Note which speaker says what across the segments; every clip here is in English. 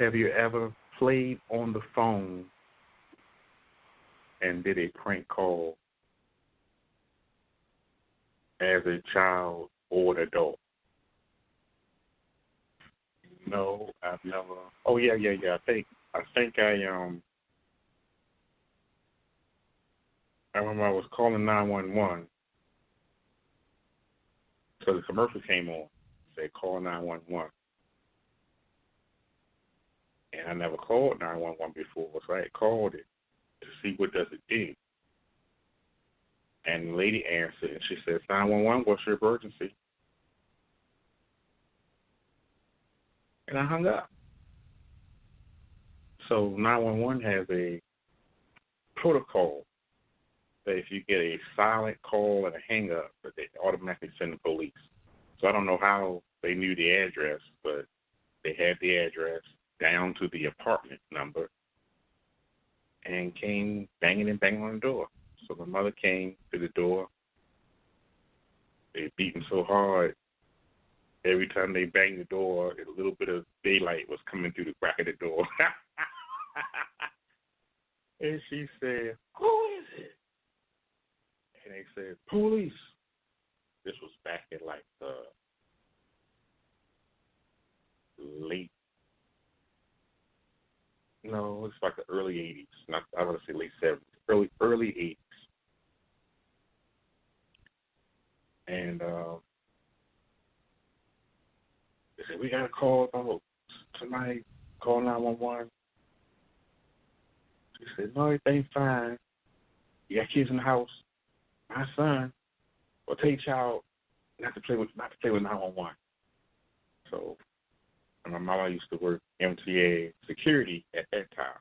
Speaker 1: Have you ever played on the phone and did a prank call as a child or an adult? No, I've never. Oh yeah. I remember I was calling 911. So the commercial came on. Said call 911. And I never called 911 before, so I had called it to see what does it do. And the lady answered, and she said, 911, what's your emergency? And I hung up. So 911 has a protocol that if you get a silent call and a hang up, that they automatically send the police. So I don't know how they knew the address, but they had the address down to the apartment number and came banging on the door. So my mother came to the door. They beat him so hard. Every time they banged the door, a little bit of daylight was coming through the crack of the door. And she said, who is it? And they said, police. This was back in like the late, no, it's like the early 80s. Not, I want to say late 70s, early 80s. And they said, we got a call about somebody call 911. She said, no, everything's fine. You got kids in the house. My son, or tell your child not to play with 911. So, and my mama used to work MTA security at that time.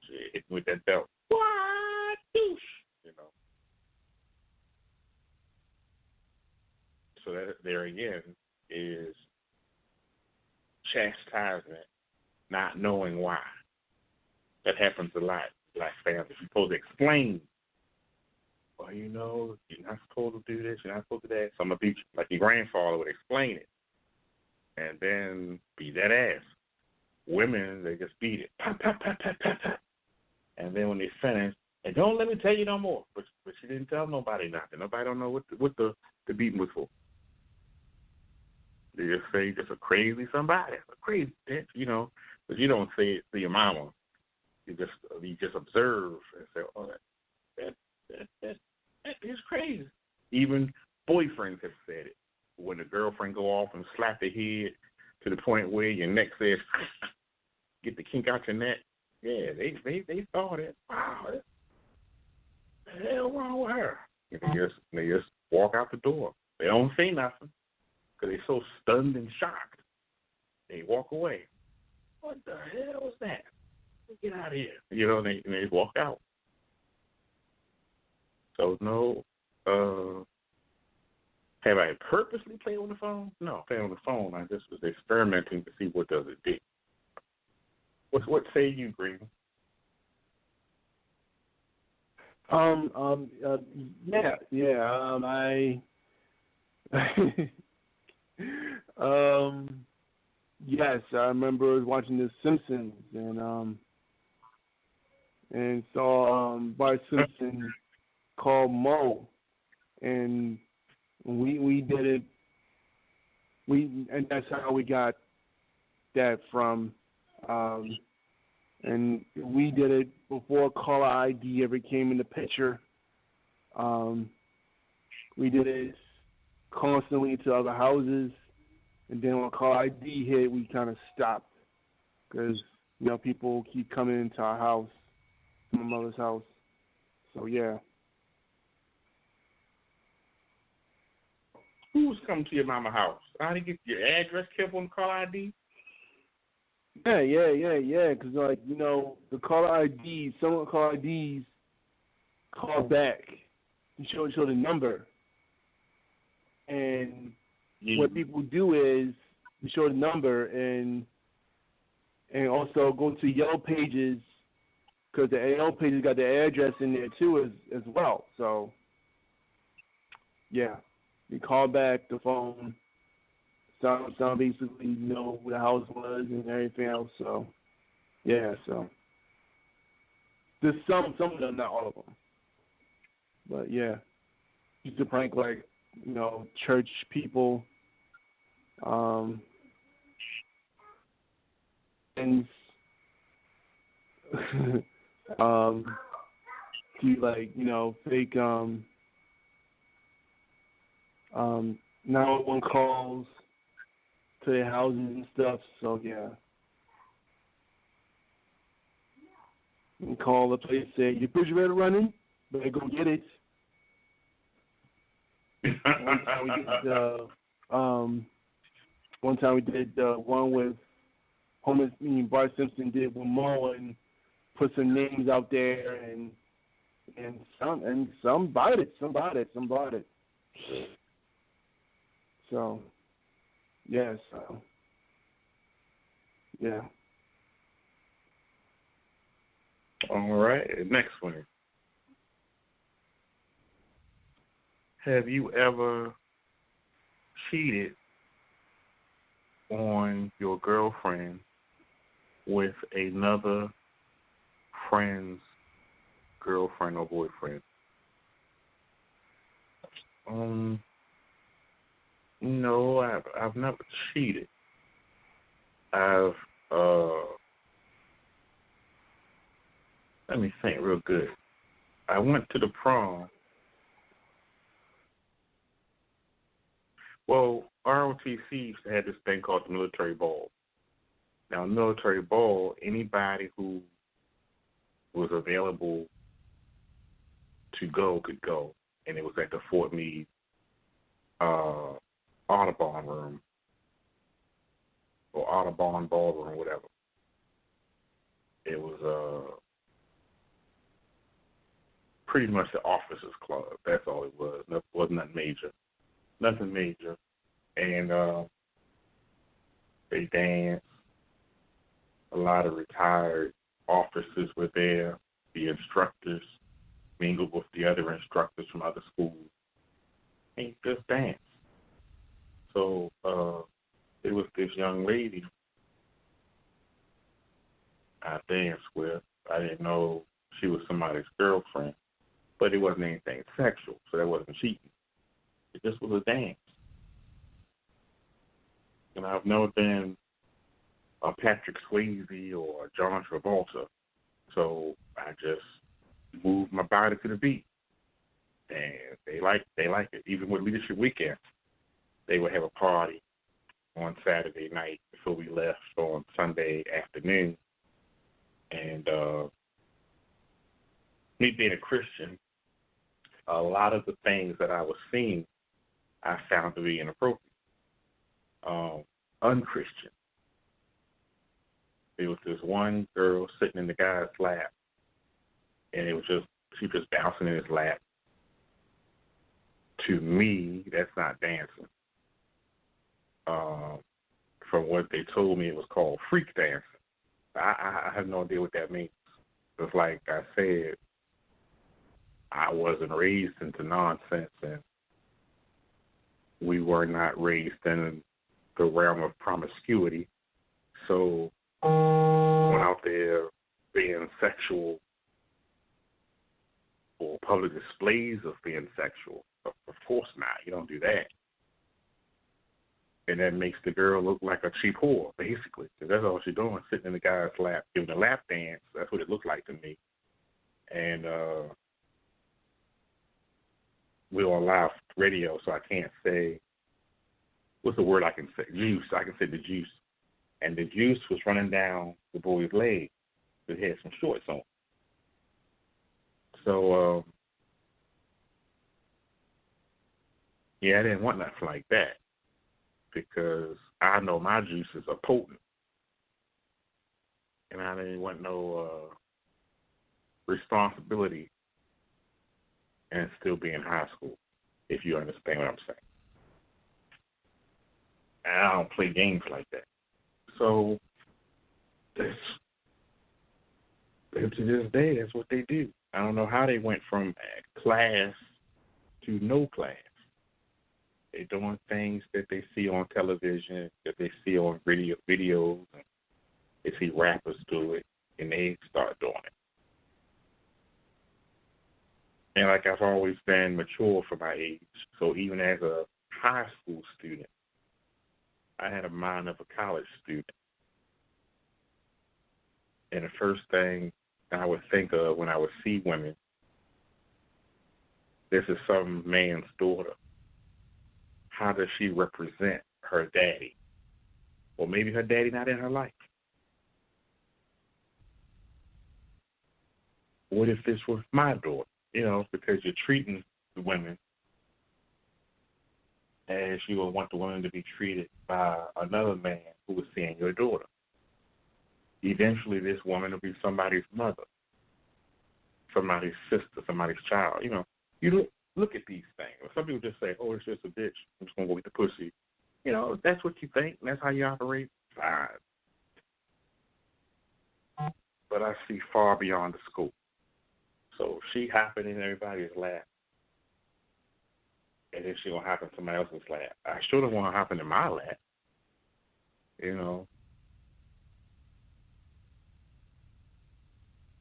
Speaker 1: She hit me with that belt. What? Douche? You know. So that there again is chastisement, not knowing why. That happens a lot in black families. You're supposed to explain. Well, you know, you're not supposed to do this, you're not supposed to do that. So I'm going to be like your grandfather would explain it. And then beat that ass. Women, they just beat it. Pop, pop, pop, pop, pop, pop. And then when they finish, and don't let me tell you no more. But she didn't tell nobody nothing. Nobody don't know what the beating was for. They just say just a crazy somebody, a crazy bitch, you know. But you don't say it to your mama. You just observe and say, oh, that is crazy. Even boyfriends have said it. When the girlfriend go off and slap the head to the point where your neck says, get the kink out your neck. Yeah, they thought it. Wow, what the hell wrong with her? And they just walk out the door. They don't say nothing because they're so stunned and shocked. They walk away. What the hell was that? Get out of here. You know, and they walk out. So no, have I purposely played on the phone? No, playing on the phone. I just was experimenting to see what does it do. What say you, Green?
Speaker 2: Yes, I remember watching The Simpsons and saw Bart Simpson call Mo, and we did it. And that's how we got that from. And we did it before caller ID ever came in the picture. We did it constantly to other houses, and then when caller ID hit, we kind of stopped because people keep coming into our house, my mother's house. So yeah.
Speaker 1: Who's come to your mama house? How do you get your address kept on the caller ID?
Speaker 2: Yeah. Because the caller IDs, some of the caller IDs call back and show the number. And what people do is you show the number and also go to Yellow Pages because the Yellow Pages got the address in there too as well. So yeah, you call back the phone, Some basically know who the house was and everything else. So, yeah. So, there's some of them, not all of them. But yeah, used to prank like church people, and do like fake 911 calls to their houses and stuff. So yeah, and call the place, say your refrigerator running, better go get it. One time we did one with homeless. Bart Simpson did with Mo and put some names out there, and some bought it. So yeah, yeah.
Speaker 1: All right, next one. Have you ever cheated on your girlfriend with another friend's girlfriend or boyfriend? No, I've never cheated. I've let me think real good. I went to the prom. Well, ROTC had this thing called the military ball. Now, military ball, anybody who was available to go could go, and it was at the Fort Meade Audubon room or Audubon ballroom, whatever. It was pretty much the officers' club. That's all it was. It wasn't nothing major. And they danced. A lot of retired officers were there. The instructors mingled with the other instructors from other schools and just danced. So it was this young lady I danced with. I didn't know she was somebody's girlfriend, but it wasn't anything sexual, so that wasn't cheating. It just was a dance. And I've never been a Patrick Swayze or a John Travolta, so I just moved my body to the beat. And they like it. Even with Leadership Weekend, they would have a party on Saturday night before we left on Sunday afternoon. And me being a Christian, a lot of the things that I was seeing, I found to be inappropriate, unchristian. There was this one girl sitting in the guy's lap, and she was bouncing in his lap. To me, that's not dancing. From what they told me, it was called freak dancing. I have no idea what that means. It's like I said, I wasn't raised into nonsense, and we were not raised in the realm of promiscuity. So went out there being sexual or public displays of being sexual. Of course not. You don't do that. And that makes the girl look like a cheap whore, basically. Because that's all she's doing, sitting in the guy's lap, giving a lap dance. That's what it looked like to me. And we're on live radio, so I can't say, what's the word I can say? Juice. I can say the juice. And the juice was running down the boy's leg. It had some shorts on. So, yeah, I didn't want nothing like that because I know my juices are potent. And I didn't want no responsibility and still be in high school, if you understand what I'm saying. And I don't play games like that. So, to this day, that's what they do. I don't know how they went from class to no class. They're doing things that they see on television, that they see on videos, and they see rappers do it, and they start doing it. And like I've always been mature for my age, so even as a high school student, I had a mind of a college student. And the first thing I would think of when I would see women, this is some man's daughter. How does she represent her daddy? Or maybe her daddy not in her life. What if this was my daughter? You know, because you're treating the women as you would want the women to be treated by another man who is seeing your daughter. Eventually, this woman will be somebody's mother, somebody's sister, somebody's child. You know, you look at these things. Some people just say, oh, it's just a bitch. I'm just going to go get the pussy. You know, if that's what you think, and that's how you operate, fine. But I see far beyond the scope. So she hopping in everybody's lap, and then she going to hop in somebody else's lap. I sure don't want to hop in my lap. You know,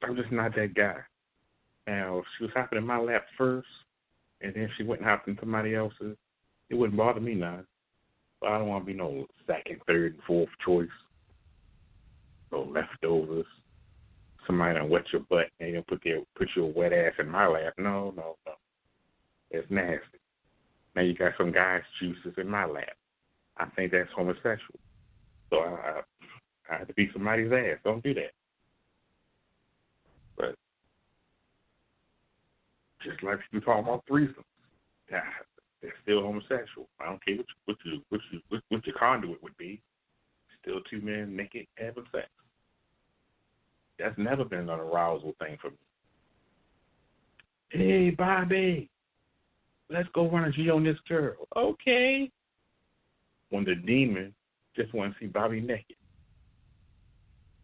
Speaker 1: I'm just not that guy. Now, if she was hopping in my lap first, and then she went and hopped in somebody else's, it wouldn't bother me none. But I don't want to be no second, third, and fourth choice. No leftovers. Somebody done wet your butt and you put your wet ass in my lap. No. It's nasty. Now you got some guy's juices in my lap. I think that's homosexual. So I have to beat somebody's ass. Don't do that. But just like you talking about threesomes, they're still homosexual. I don't care what your conduit would be. Still two men naked having sex. That's never been an arousal thing for me. Hey, Bobby, let's go run a G on this girl. Okay. When the demon just want to see Bobby naked.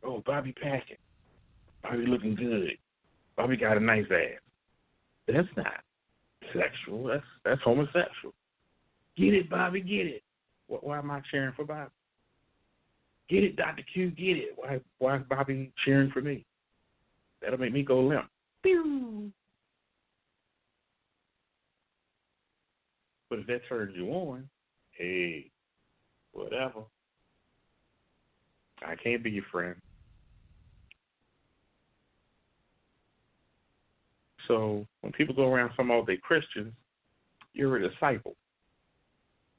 Speaker 1: Oh, Bobby packing. Bobby looking good. Bobby got a nice ass. That's not sexual. That's homosexual. Get it, Bobby, get it. Why am I cheering for Bobby? Get it, Dr. Q, get it. Why is Bobby cheering for me? That'll make me go limp. Pew! But if that turns you on, hey, whatever. I can't be your friend. So when people go around talking about they're Christians, you're a disciple.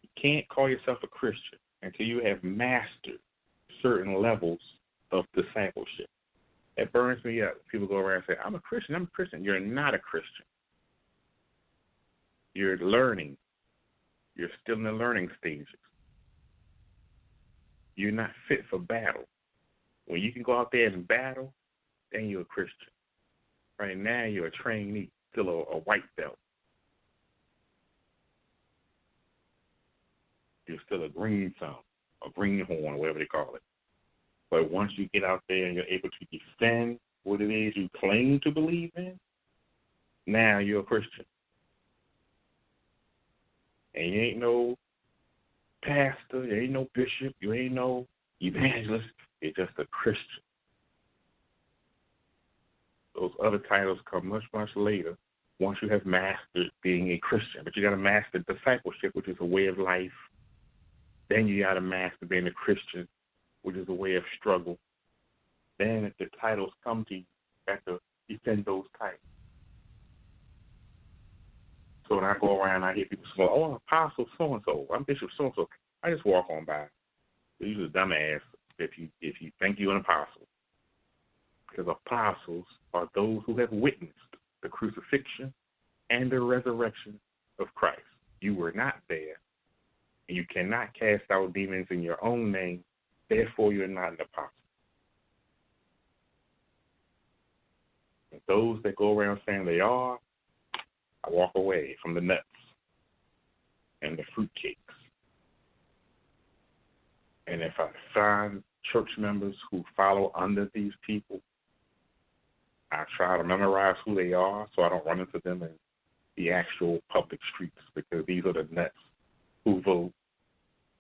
Speaker 1: You can't call yourself a Christian until you have mastered certain levels of discipleship. It burns me up. People go around and say, I'm a Christian. You're not a Christian. You're learning. You're still in the learning stages. You're not fit for battle. When you can go out there and battle, then you're a Christian. Right now, you're a trainee, still a white belt. You're still a green thumb, a greenhorn, whatever they call it. But once you get out there and you're able to defend what it is you claim to believe in, now you're a Christian. And you ain't no pastor, you ain't no bishop, you ain't no evangelist, you're just a Christian. Those other titles come much, much later once you have mastered being a Christian. But you got to master discipleship, which is a way of life. Then you got to master being a Christian, which is a way of struggle. Then if the titles come to you, you have to defend those titles. So when I go around, I hear people say, oh, I'm Apostle so-and-so, I'm Bishop so-and-so. I just walk on by. You're a dumbass if you think you're an apostle. Because apostles are those who have witnessed the crucifixion and the resurrection of Christ. You were not there, and you cannot cast out demons in your own name. Therefore, you're not an apostle. And those that go around saying they are, I walk away from the nuts and the fruitcakes. And if I find church members who follow under these people, I try to memorize who they are so I don't run into them in the actual public streets, because these are the nuts who vote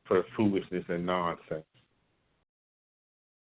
Speaker 1: for foolishness and nonsense.